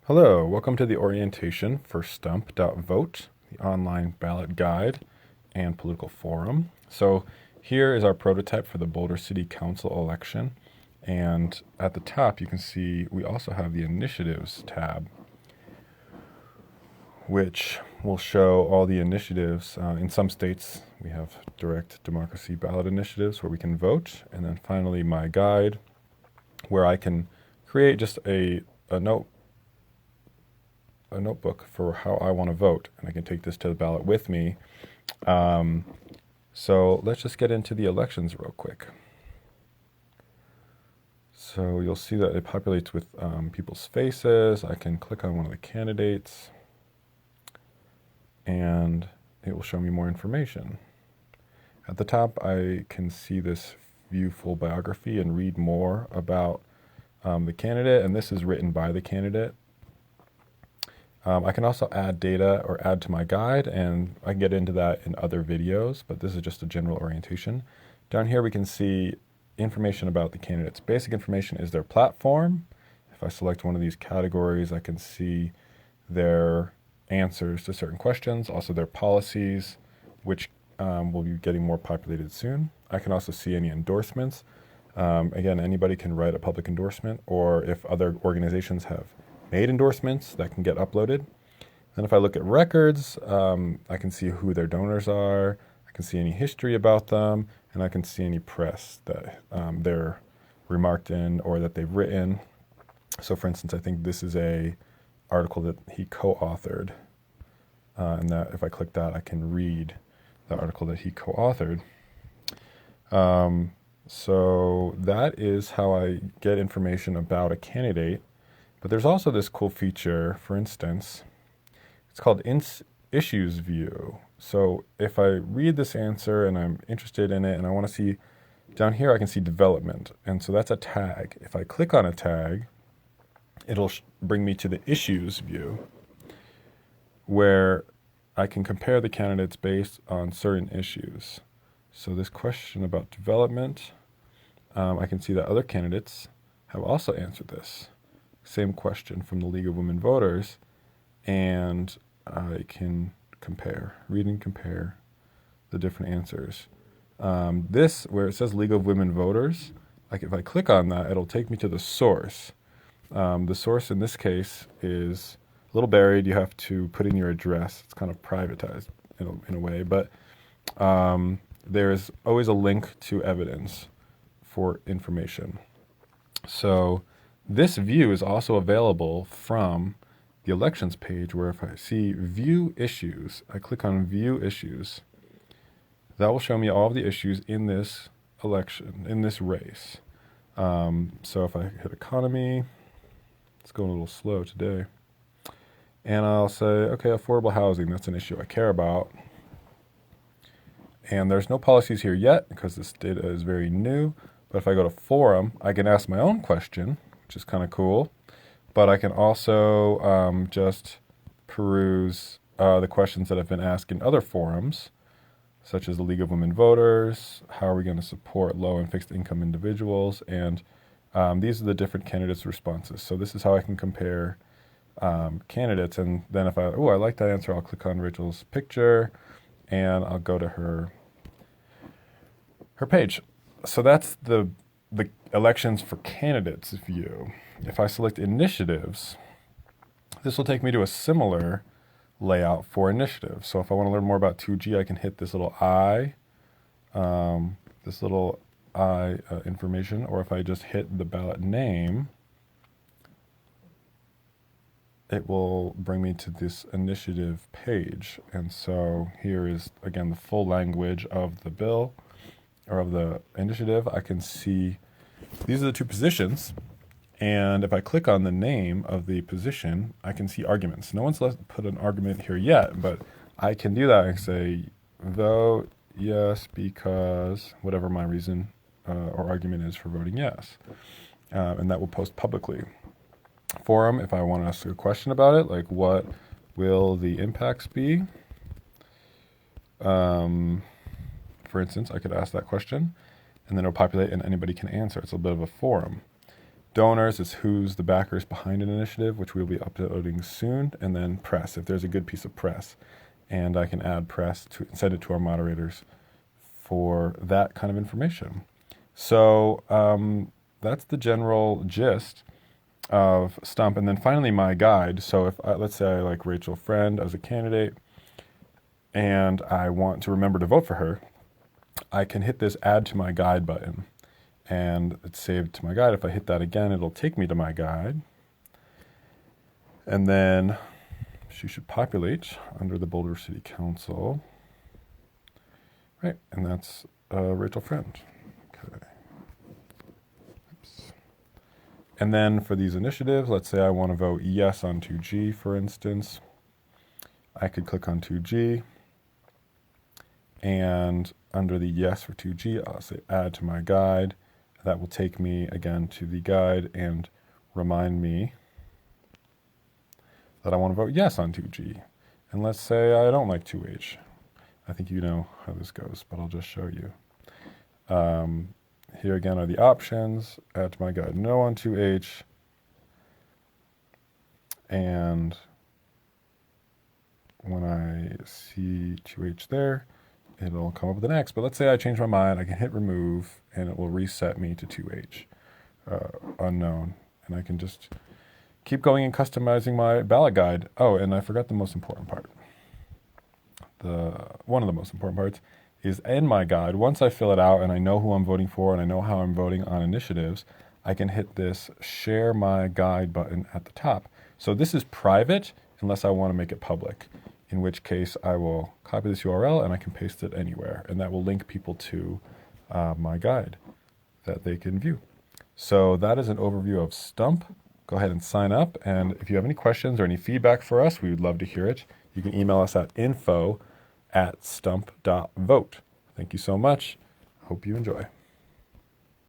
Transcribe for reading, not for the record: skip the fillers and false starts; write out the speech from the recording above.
Hello, welcome to the orientation for Stump.vote, the online ballot guide and political forum. So here is our prototype for the Boulder City Council election. And at the top, you can see we also have the initiatives tab, which will show all the initiatives. In some states, we have direct democracy ballot initiatives where we can vote. And then finally, my guide, where I can create just a notebook for how I want to vote, and I can take this to the ballot with me. So let's just get into the elections real quick. So you'll see that it populates with people's faces. I can click on one of the candidates, and it will show me more information. At the top, I can see this view full biography and read more about the candidate, and this is written by the candidate. I can also add data or add to my guide, and I can get into that in other videos, but this is just a general orientation. Down here we can see information about the candidates. Basic information is their platform. If I select one of these categories, I can see their answers to certain questions, also their policies, which will be getting more populated soon. I can also see any endorsements. Again, anybody can write a public endorsement, or if other organizations have made endorsements, that can get uploaded. Then if I look at records, I can see who their donors are, I can see any history about them, and I can see any press that they're remarked in or that they've written. So for instance, I think this is a article that he co-authored, and that if I click that, I can read the article that he co-authored. So that is how I get information about a candidate. But there's also this cool feature, for instance, it's called Issues View. So if I read this answer and I'm interested in it and I want to see, down here I can see development. And so that's a tag. If I click on a tag, it'll bring me to the Issues View, where I can compare the candidates based on certain issues. So this question about development, I can see that other candidates have also answered this. Same question from the League of Women Voters, and I can read and compare the different answers. This, where it says League of Women Voters, like if I click on that, it'll take me to the source. The source in this case is a little buried. You have to put in your address. It's kind of privatized in a way, but there's always a link to evidence for information. So this view is also available from the elections page, where if I see view issues, I click on view issues. That will show me all of the issues in this election, in this race. So if I hit economy, it's going a little slow today. And I'll say, okay, affordable housing, that's an issue I care about. And there's no policies here yet because this data is very new. But if I go to forum, I can ask my own question, which is kind of cool. But I can also just peruse the questions that have been asked in other forums, such as the League of Women Voters, how are we going to support low and fixed income individuals, and these are the different candidates' responses. So this is how I can compare candidates, and then if I like that answer, I'll click on Rachel's picture, and I'll go to her page. So that's the elections for candidates view. If I select initiatives, this will take me to a similar layout for initiatives. So if I want to learn more about 2G, I can hit this little I, information, or if I just hit the ballot name, it will bring me to this initiative page. And so here is, again, the full language of the bill, or of the initiative. I can see these are the two positions, and if I click on the name of the position, I can see arguments. No one's put an argument here yet, but I can do that and say, vote yes because whatever my reason or argument is for voting yes. And that will post publicly. Forum, if I want to ask a question about it, like what will the impacts be? For instance, I could ask that question, and then it'll populate and anybody can answer. It's a bit of a forum. Donors is who's the backers behind an initiative, which we'll be uploading soon. And then press, if there's a good piece of press. And I can add press to send it to our moderators for that kind of information. So that's the general gist of Stump. And then finally my guide. So if let's say I like Rachel Friend as a candidate and I want to remember to vote for her, I can hit this add to my guide button and it's saved to my guide. If I hit that again, it'll take me to my guide. And then she should populate under the Boulder City Council. Right, and that's Rachel Friend. Okay. Oops. And then for these initiatives, let's say I want to vote yes on 2G, for instance. I could click on 2G, and under the yes for 2G, I'll say add to my guide. That will take me again to the guide and remind me that I want to vote yes on 2G. And let's say I don't like 2H. I think you know how this goes, but I'll just show you. Here again are the options. Add to my guide no on 2H. And when I see 2H there, it'll come up with an X. But let's say I change my mind, I can hit remove, and it will reset me to 2H, unknown. And I can just keep going and customizing my ballot guide. Oh, and I forgot the most important part. One of the most important parts is in my guide. Once I fill it out and I know who I'm voting for and I know how I'm voting on initiatives, I can hit this share my guide button at the top. So this is private unless I want to make it public, in which case I will copy this URL and I can paste it anywhere, and that will link people to my guide that they can view. So that is an overview of Stump. Go ahead and sign up, and if you have any questions or any feedback for us, we would love to hear it. You can email us at info@stump.vote. Thank you so much. Hope you enjoy.